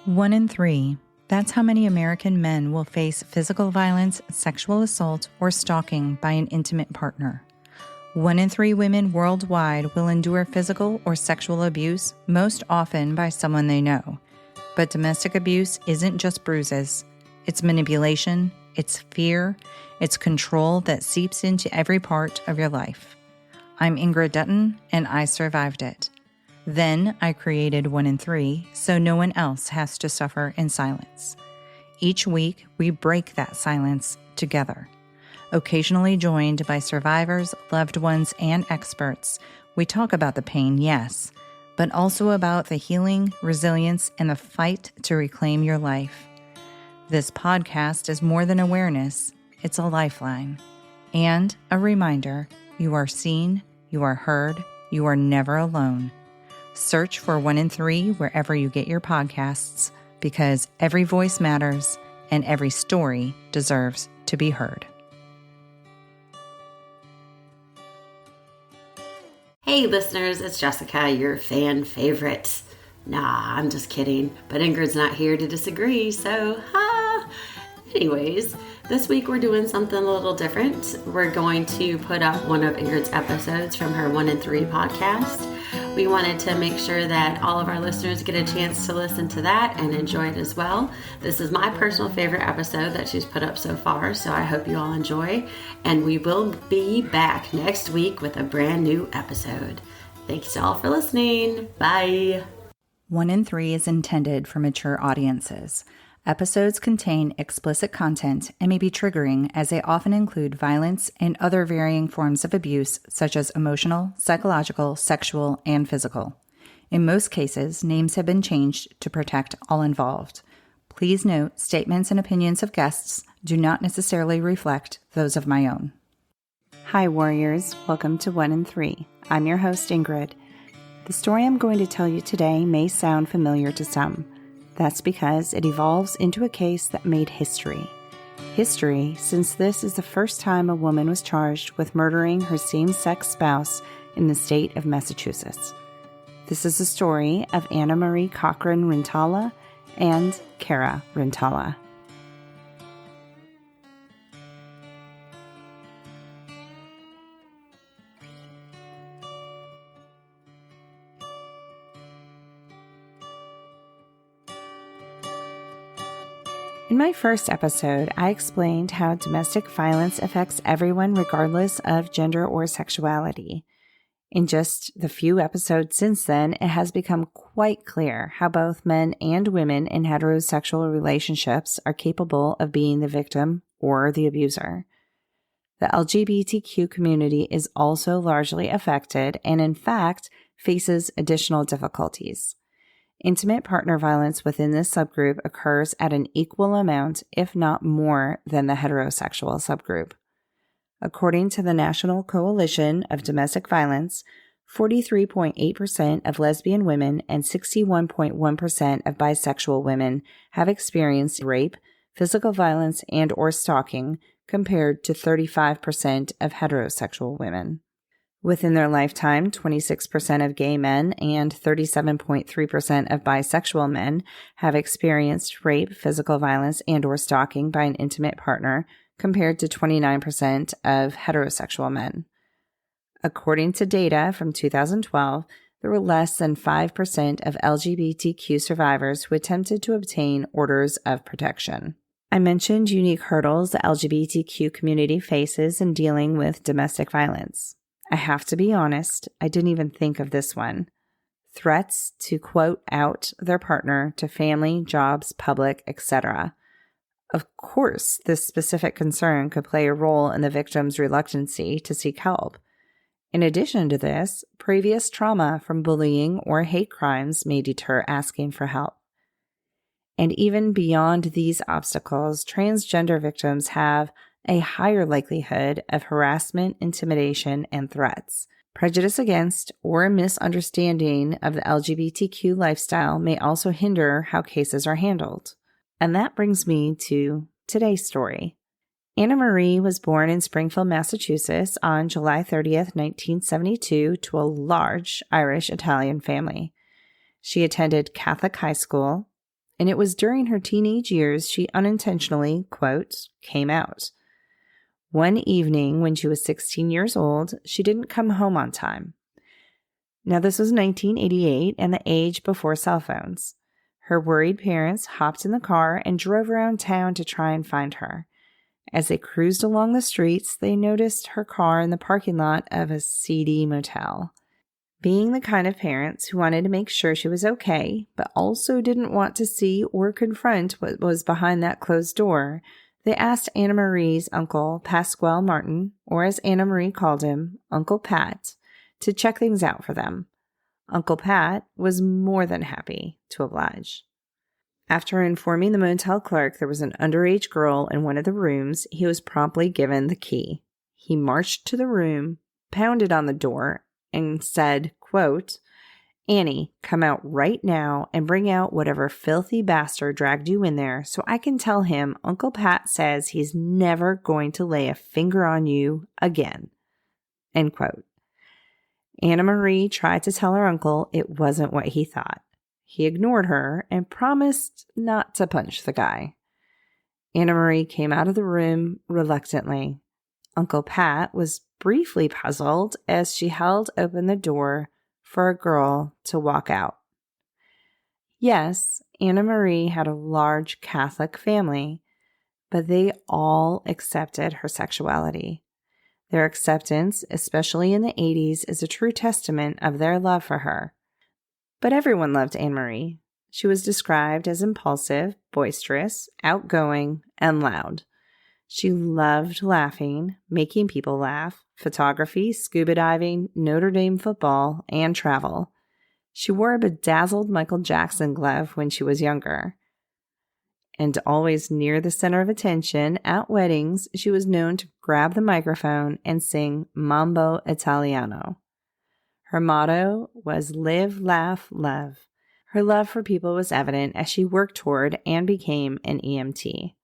1 in 3. That's how many American men will face physical violence, sexual assault, or stalking by an intimate partner. 1 in 3 women worldwide will endure physical or sexual abuse, most often by someone they know. But domestic abuse isn't just bruises. It's manipulation, it's fear, it's control that seeps into every part of your life. I'm Ingrid Dutton, and I survived it. Then I created 1 in 3 so no one else has to suffer in silence. Each week, we break that silence together. Occasionally joined by survivors, loved ones, and experts, we talk about the pain, yes, but also about the healing, resilience, and the fight to reclaim your life. This podcast is more than awareness, it's a lifeline. And a reminder, you are seen, you are heard, you are never alone. Search for 1 in 3 wherever you get your podcasts, because every voice matters and every story deserves to be heard. Hey listeners, it's Jessica, your fan favorite. Nah, I'm just kidding, but Ingrid's not here to disagree, so Anyways, this week we're doing something a little different. We're going to put up one of Ingrid's episodes from her 1 in 3 podcast. We wanted to make sure that all of our listeners get a chance to listen to that and enjoy it as well. This is my personal favorite episode that she's put up so far, so I hope you all enjoy. And we will be back next week with a brand new episode. Thanks all for listening. Bye. 1 in 3 is intended for mature audiences. Episodes contain explicit content and may be triggering as they often include violence and other varying forms of abuse such as emotional, psychological, sexual, and physical. In most cases, names have been changed to protect all involved. Please note, statements and opinions of guests do not necessarily reflect those of my own. Hi warriors, welcome to 1 in 3. I'm your host Ingrid. The story I'm going to tell you today may sound familiar to some. That's because it evolves into a case that made history. History, since this is the first time a woman was charged with murdering her same-sex spouse in the state of Massachusetts. This is the story of Anna Marie Cochran Rintala and Cochran Rintala. In my first episode, I explained how domestic violence affects everyone regardless of gender or sexuality. In just the few episodes since then, it has become quite clear how both men and women in heterosexual relationships are capable of being the victim or the abuser. The LGBTQ community is also largely affected and, in fact, faces additional difficulties. Intimate partner violence within this subgroup occurs at an equal amount, if not more, than the heterosexual subgroup. According to the National Coalition of Domestic Violence, 43.8% of lesbian women and 61.1% of bisexual women have experienced rape, physical violence, and/or stalking, compared to 35% of heterosexual women. Within their lifetime, 26% of gay men and 37.3% of bisexual men have experienced rape, physical violence, and/or stalking by an intimate partner, compared to 29% of heterosexual men. According to data from 2012, there were less than 5% of LGBTQ survivors who attempted to obtain orders of protection. I mentioned unique hurdles the LGBTQ community faces in dealing with domestic violence. I have to be honest, I didn't even think of this one. Threats to quote out their partner to family, jobs, public, etc. Of course, this specific concern could play a role in the victim's reluctancy to seek help. In addition to this, previous trauma from bullying or hate crimes may deter asking for help. And even beyond these obstacles, transgender victims have a higher likelihood of harassment, intimidation, and threats. Prejudice against or misunderstanding of the LGBTQ lifestyle may also hinder how cases are handled. And that brings me to today's story. Anna Marie was born in Springfield, Massachusetts on July 30th, 1972 to a large Irish-Italian family. She attended Catholic high school. and it was during her teenage years she unintentionally, quote, came out. One evening when she was 16 years old, she didn't come home on time. Now, this was 1988 and the age before cell phones. Her worried parents hopped in the car and drove around town to try and find her. As they cruised along the streets, they noticed her car in the parking lot of a seedy motel. Being the kind of parents who wanted to make sure she was okay, but also didn't want to see or confront what was behind that closed door, they asked Anna Marie's uncle, Pasquale Martin, or as Anna Marie called him, Uncle Pat, to check things out for them. Uncle Pat was more than happy to oblige. After informing the motel clerk there was an underage girl in one of the rooms, he was promptly given the key. He marched to the room, pounded on the door, and said, quote, Annie, come out right now and bring out whatever filthy bastard dragged you in there so I can tell him Uncle Pat says he's never going to lay a finger on you again. End quote. Anna Marie tried to tell her uncle it wasn't what he thought. He ignored her and promised not to punch the guy. Anna Marie came out of the room reluctantly. Uncle Pat was briefly puzzled as she held open the door for a girl to walk out. Yes, Anna Marie had a large Catholic family, but they all accepted her sexuality. Their acceptance, especially in the 80s, is a true testament of their love for her. But everyone loved Anne Marie. She was described as impulsive, boisterous, outgoing, and loud. She loved laughing, making people laugh, photography, scuba diving, Notre Dame football, and travel. She wore a bedazzled Michael Jackson glove when she was younger. And always near the center of attention at weddings, she was known to grab the microphone and sing Mambo Italiano. Her motto was live, laugh, love. Her love for people was evident as she worked toward and became an EMT.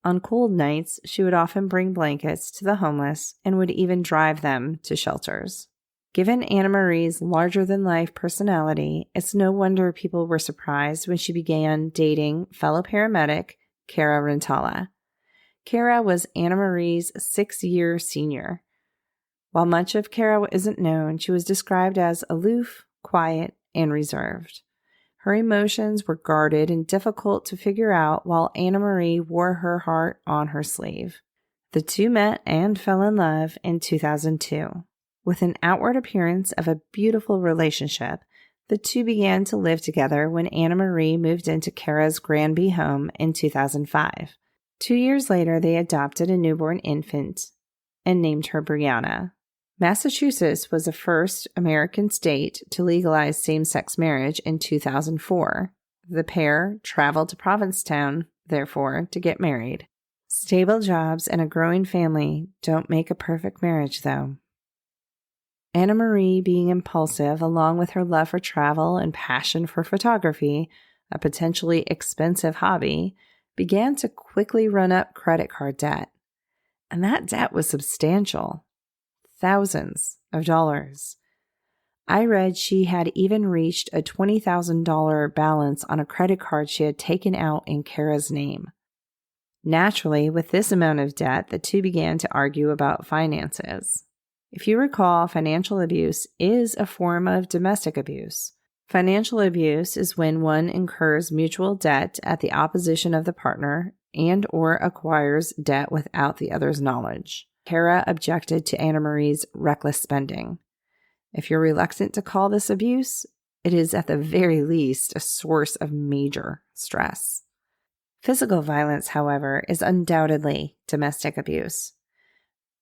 On cold nights, she would often bring blankets to the homeless and would even drive them to shelters. Given Anna Marie's larger-than-life personality, it's no wonder people were surprised when she began dating fellow paramedic Cochran Rintala. Kara was Anna Marie's 6-year senior. While much of Kara isn't known, she was described as aloof, quiet, and reserved. Her emotions were guarded and difficult to figure out, while Anna Marie wore her heart on her sleeve. The two met and fell in love in 2002. With an outward appearance of a beautiful relationship, the two began to live together when Anna Marie moved into Kara's Granby home in 2005. 2 years later, they adopted a newborn infant and named her Brianna. Massachusetts was the first American state to legalize same-sex marriage in 2004. The pair traveled to Provincetown, therefore, to get married. Stable jobs and a growing family don't make a perfect marriage, though. Anna Marie, being impulsive, along with her love for travel and passion for photography, a potentially expensive hobby, began to quickly run up credit card debt. And that debt was substantial. Thousands of dollars. I read she had even reached a $20,000 balance on a credit card she had taken out in Kara's name. Naturally, with this amount of debt, the two began to argue about finances. If you recall, financial abuse is a form of domestic abuse. Financial abuse is when one incurs mutual debt at the opposition of the partner and or acquires debt without the other's knowledge. Kara objected to Anna Marie's reckless spending. If you're reluctant to call this abuse, it is at the very least a source of major stress. Physical violence, however, is undoubtedly domestic abuse.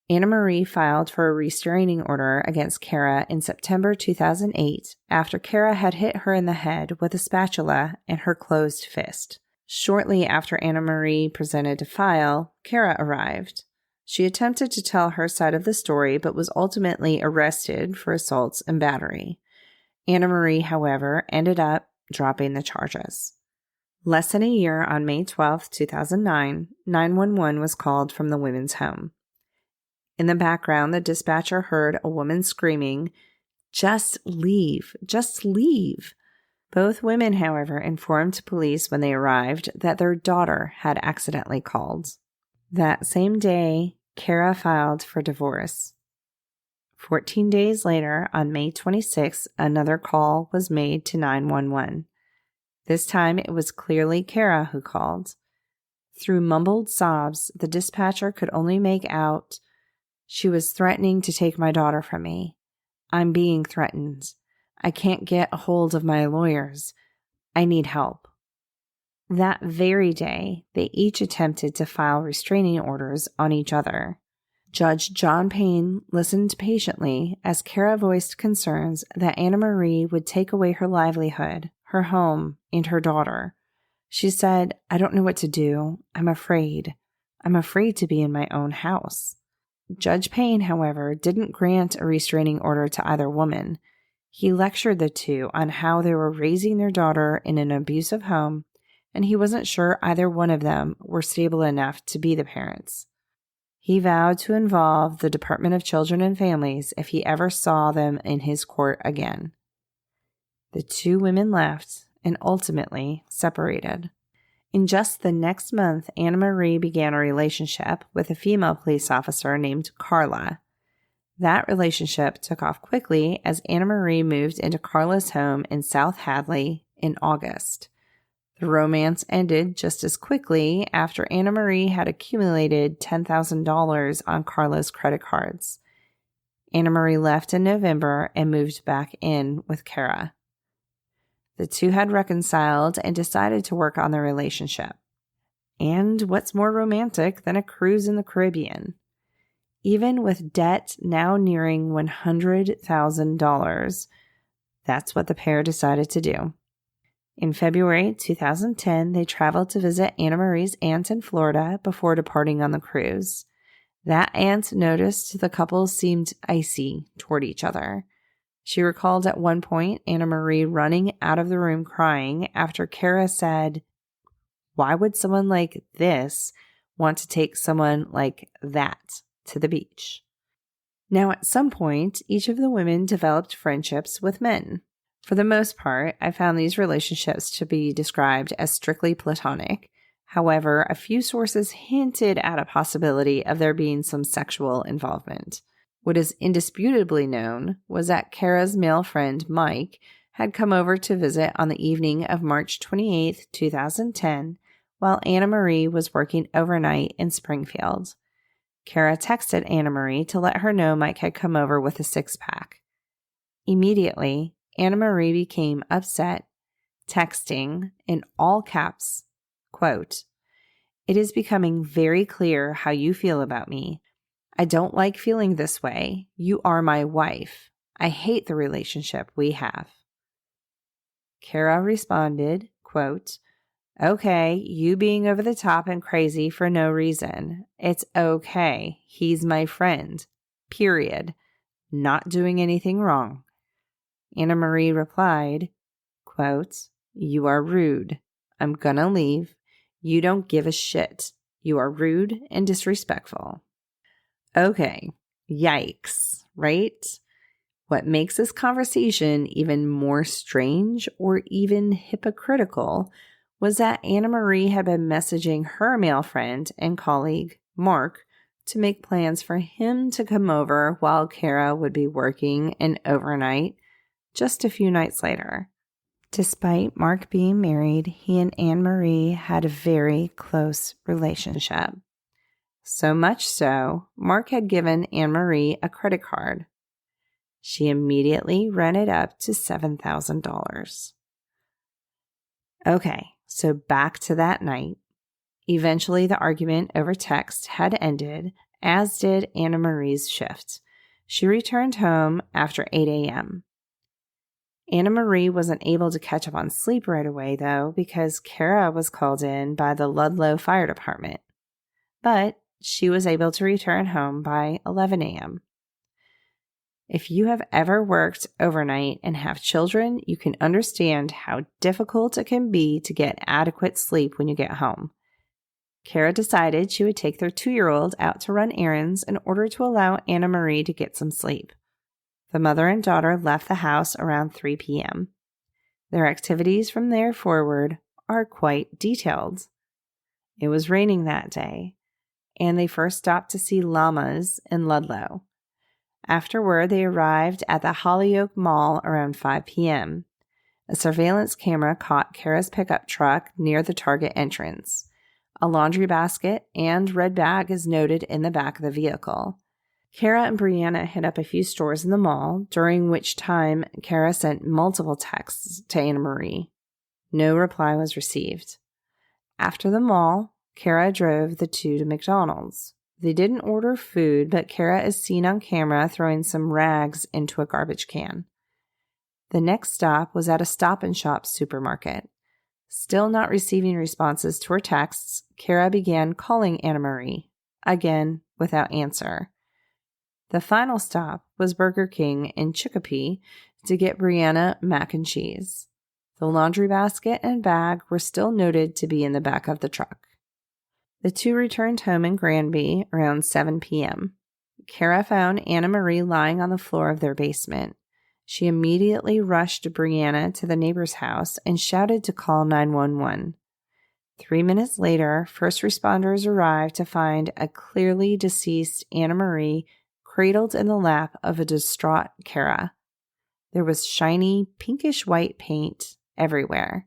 Anna Marie filed for a restraining order against Kara in September 2008 after Kara had hit her in the head with a spatula and her closed fist. Shortly after Anna Marie presented to file, Kara arrived. She attempted to tell her side of the story but was ultimately arrested for assaults and battery. Anna Marie, however, ended up dropping the charges. Less than a year, on May 12, 2009, 911 was called from the women's home. In the background, the dispatcher heard a woman screaming, "Just leave, just leave." Both women, however, informed police when they arrived that their daughter had accidentally called. That same day, Kara filed for divorce. 14 days later, on May 26, another call was made to 911. This time, it was clearly Kara who called. Through mumbled sobs, the dispatcher could only make out, "She was threatening to take my daughter from me. I'm being threatened. I can't get a hold of my lawyers. I need help." That very day, they each attempted to file restraining orders on each other. Judge John Payne listened patiently as Kara voiced concerns that Anna Marie would take away her livelihood, her home, and her daughter. She said, "I don't know what to do. I'm afraid. I'm afraid to be in my own house." Judge Payne, however, didn't grant a restraining order to either woman. He lectured the two on how they were raising their daughter in an abusive home, and he wasn't sure either one of them were stable enough to be the parents. He vowed to involve the Department of Children and Families if he ever saw them in his court again. The two women left and ultimately separated. In just the next month, Anna Marie began a relationship with a female police officer named Carla. That relationship took off quickly as Anna Marie moved into Carla's home in South Hadley in August. The romance ended just as quickly after Anna Marie had accumulated $10,000 on Carla's credit cards. Anna Marie left in November and moved back in with Kara. The two had reconciled and decided to work on their relationship. And what's more romantic than a cruise in the Caribbean? Even with debt now nearing $100,000, that's what the pair decided to do. In February 2010, they traveled to visit Anna Marie's aunt in Florida before departing on the cruise. That aunt noticed the couple seemed icy toward each other. She recalled at one point Anna Marie running out of the room crying after Kara said, "Why would someone like this want to take someone like that to the beach?" Now, at some point, each of the women developed friendships with men. For the most part, I found these relationships to be described as strictly platonic. However, a few sources hinted at a possibility of there being some sexual involvement. What is indisputably known was that Kara's male friend, Mike, had come over to visit on the evening of March 28, 2010, while Anna Marie was working overnight in Springfield. Kara texted Anna Marie to let her know Mike had come over with a six-pack. Immediately, Anna Marie became upset, texting in all caps, quote, "It is becoming very clear how you feel about me. I don't like feeling this way. You are my wife. I hate the relationship we have." Kara responded, quote, "Okay, you being over the top and crazy for no reason. It's okay. He's my friend. Period. Not doing anything wrong." Anna Marie replied, quote, "You are rude. I'm gonna leave. You don't give a shit. You are rude and disrespectful." Okay, yikes, right? What makes this conversation even more strange or even hypocritical was that Anna Marie had been messaging her male friend and colleague, Mark, to make plans for him to come over while Kara would be working an overnight just a few nights later. Despite Mark being married, he and Anne Marie had a very close relationship. So much so, Mark had given Anne Marie a credit card. She immediately ran it up to $7,000. Okay, so back to that night. Eventually, the argument over text had ended, as did Anna Marie's shift. She returned home after 8 a.m. Anna Marie wasn't able to catch up on sleep right away, though, because Kara was called in by the Ludlow Fire Department. But she was able to return home by 11 a.m. If you have ever worked overnight and have children, you can understand how difficult it can be to get adequate sleep when you get home. Kara decided she would take their 2-year-old out to run errands in order to allow Anna Marie to get some sleep. The mother and daughter left the house around 3 p.m. Their activities from there forward are quite detailed. It was raining that day, and they first stopped to see llamas in Ludlow. Afterward, they arrived at the Hollyoak Mall around 5 p.m. A surveillance camera caught Kara's pickup truck near the Target entrance. A laundry basket and red bag is noted in the back of the vehicle. Kara and Brianna hit up a few stores in the mall, during which time Kara sent multiple texts to Anna Marie. No reply was received. After the mall, Kara drove the two to McDonald's. They didn't order food, but Kara is seen on camera throwing some rags into a garbage can. The next stop was at a Stop and Shop supermarket. Still not receiving responses to her texts, Kara began calling Anna Marie, again without answer. The final stop was Burger King in Chicopee to get Brianna mac and cheese. The laundry basket and bag were still noted to be in the back of the truck. The two returned home in Granby around 7 p.m. Kara found Anna Marie lying on the floor of their basement. She immediately rushed Brianna to the neighbor's house and shouted to call 911. 3 minutes later, first responders arrived to find a clearly deceased Anna Marie cradled in the lap of a distraught Kara. There was shiny, pinkish-white paint everywhere.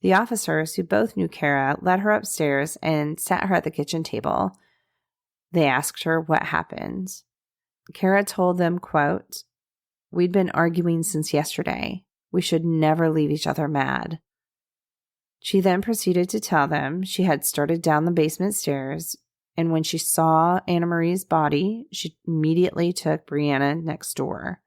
The officers, who both knew Kara, led her upstairs and sat her at the kitchen table. They asked her what happened. Kara told them, quote, "We'd been arguing since yesterday. We should never leave each other mad." She then proceeded to tell them she had started down the basement stairs, and when she saw Anna Marie's body, she immediately took Brianna next door.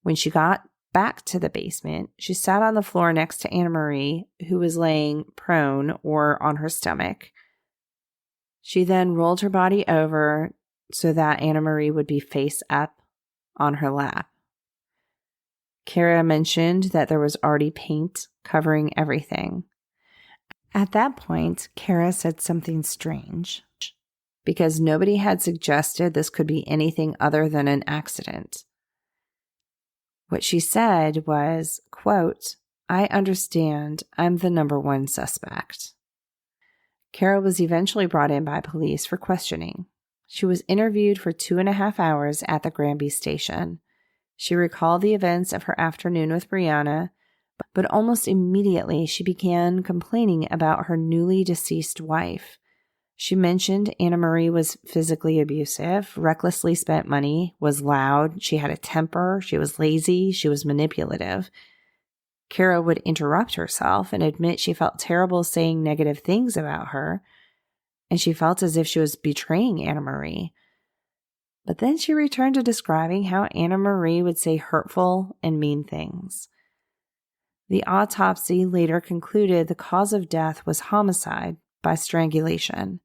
When she got back to the basement, she sat on the floor next to Anna Marie, who was laying prone or on her stomach. She then rolled her body over so that Anna Marie would be face up on her lap. Kara mentioned that there was already paint covering everything. At that point, Kara said something strange, because nobody had suggested this could be anything other than an accident. What she said was, quote, "I understand I'm the number one suspect." Kara was eventually brought in by police for questioning. She was interviewed for 2.5 hours at the Granby station. She recalled the events of her afternoon with Brianna, but almost immediately she began complaining about her newly deceased wife. She mentioned Anna Marie was physically abusive, recklessly spent money, was loud, she had a temper, she was lazy, she was manipulative. Kara would interrupt herself and admit she felt terrible saying negative things about her, and she felt as if she was betraying Anna Marie. But then she returned to describing how Anna Marie would say hurtful and mean things. The autopsy later concluded the cause of death was homicide by strangulation.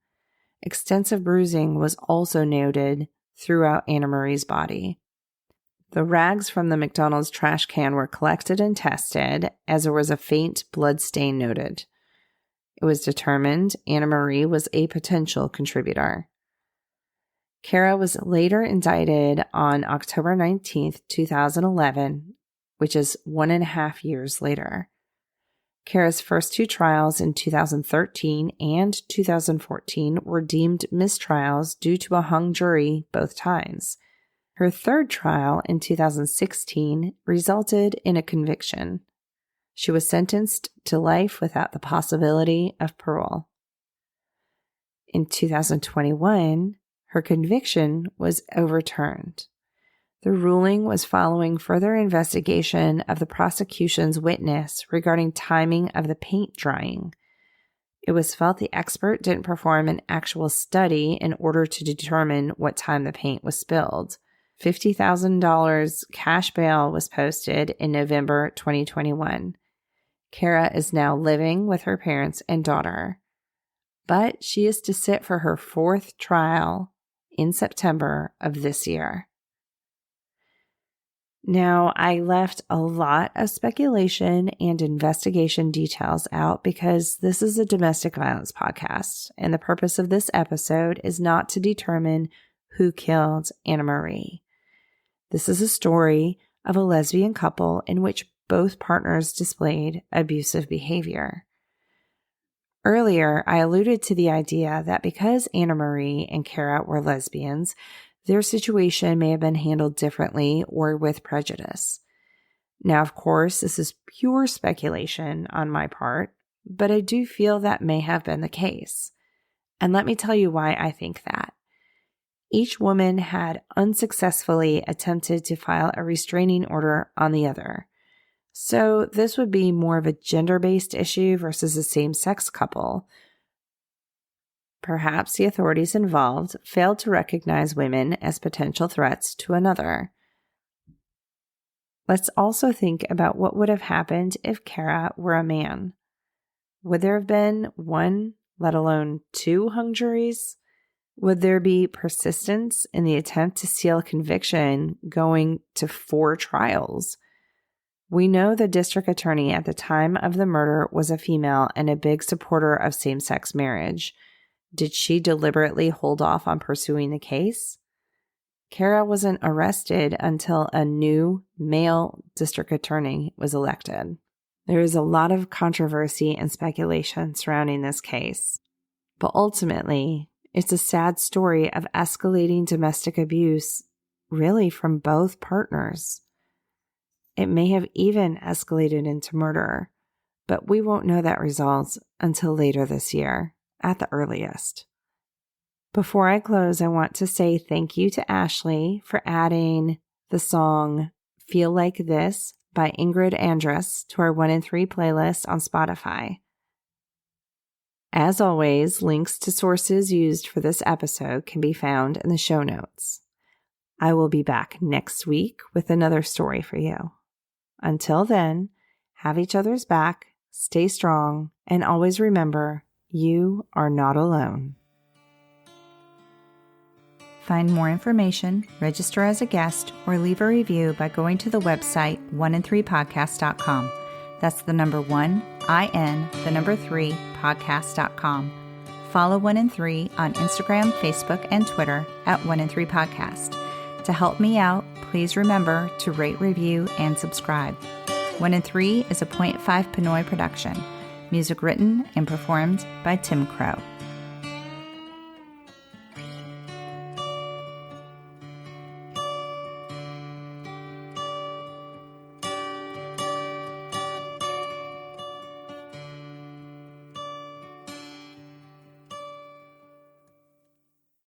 Extensive bruising was also noted throughout Anna Marie's body. The rags from the McDonald's trash can were collected and tested, as there was a faint blood stain noted. It was determined Anna Marie was a potential contributor. Kara was later indicted on October 19, 2011, which is 1.5 years later. Kara's first two trials in 2013 and 2014 were deemed mistrials due to a hung jury both times. Her third trial in 2016 resulted in a conviction. She was sentenced to life without the possibility of parole. In 2021, her conviction was overturned. The ruling was following further investigation of the prosecution's witness regarding timing of the paint drying. It was felt the expert didn't perform an actual study in order to determine what time the paint was spilled. $50,000 cash bail was posted in November 2021. Kara is now living with her parents and daughter, but she is to sit for her fourth trial in September of this year. Now, I left a lot of speculation and investigation details out because this is a domestic violence podcast, and the purpose of this episode is not to determine who killed Anna Marie. This is a story of a lesbian couple in which both partners displayed abusive behavior. Earlier, I alluded to the idea that because Anna Marie and Kara were lesbians, their situation may have been handled differently or with prejudice. Now, of course, this is pure speculation on my part, but I do feel that may have been the case. And let me tell you why I think that. Each woman had unsuccessfully attempted to file a restraining order on the other. So this would be more of a gender-based issue versus a same-sex couple. Perhaps the authorities involved failed to recognize women as potential threats to another. Let's also think about what would have happened if Kara were a man. Would there have been one, let alone two hung juries? Would there be persistence in the attempt to seal conviction going to 4 trials? We know the district attorney at the time of the murder was a female and a big supporter of same-sex marriage. Did she deliberately hold off on pursuing the case? Kara wasn't arrested until a new male district attorney was elected. There is a lot of controversy and speculation surrounding this case. But ultimately, it's a sad story of escalating domestic abuse, really from both partners. It may have even escalated into murder, but we won't know that result until later this year, at the earliest. Before I close, I want to say thank you to Ashley for adding the song Feel Like This by Ingrid Andress to our 1 in 3 playlist on Spotify. As always, links to sources used for this episode can be found in the show notes. I will be back next week with another story for you. Until then, have each other's back, stay strong, and always remember, you are not alone. Find more information, register as a guest, or leave a review by going to the website 1in3podcast.com. That's the number 1, IN, the number 3, podcast.com. Follow 1 in 3 on Instagram, Facebook, and Twitter at 1 in 3 podcast. To help me out, please remember to rate, review, and subscribe. 1 in 3 is a .5 Pinoy production. Music written and performed by Tim Crow.